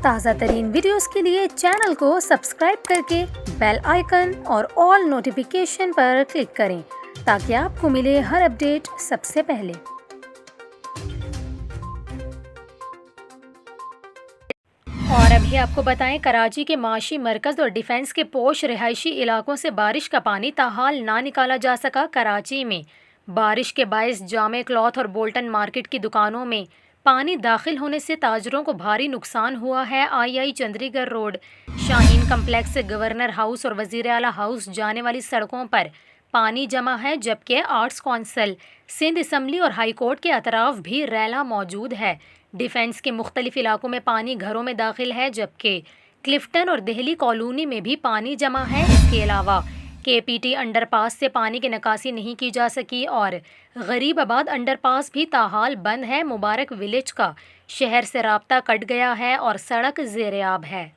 تازہ ترین ویڈیوز کے لیے چینل کو سبسکرائب کر کے بیل آئیکن اور آل نوٹیفیکیشن پر کلک کریں تاکہ آپ کو ملے ہر اپڈیٹ سب سے پہلے۔ اور ابھی آپ کو بتائیں، کراچی کے معاشی مرکز اور ڈیفنس کے پوش رہائشی علاقوں سے بارش کا پانی تاحال نہ نکالا جا سکا۔ کراچی میں بارش کے باعث جامع کلاتھ اور بولٹن مارکیٹ کی دکانوں میں پانی داخل ہونے سے تاجروں کو بھاری نقصان ہوا ہے۔ آئی چندی گڑھ روڈ، شاہین کمپلیکس سے گورنر ہاؤس اور وزیر اعلیٰ ہاؤس جانے والی سڑکوں پر پانی جمع ہے، جبکہ آرٹس کونسل، سندھ اسمبلی اور ہائی کورٹ کے اطراف بھی ریلا موجود ہے۔ ڈیفنس کے مختلف علاقوں میں پانی گھروں میں داخل ہے، جبکہ کلفٹن اور دہلی کالونی میں بھی پانی جمع ہے۔ اس کے علاوہ کے پی ٹی انڈر پاس سے پانی کی نکاسی نہیں کی جا سکی اور غریب آباد انڈر پاس بھی تاحال بند ہے۔ مبارک ولیج کا شہر سے رابطہ کٹ گیا ہے اور سڑک زیر آب ہے۔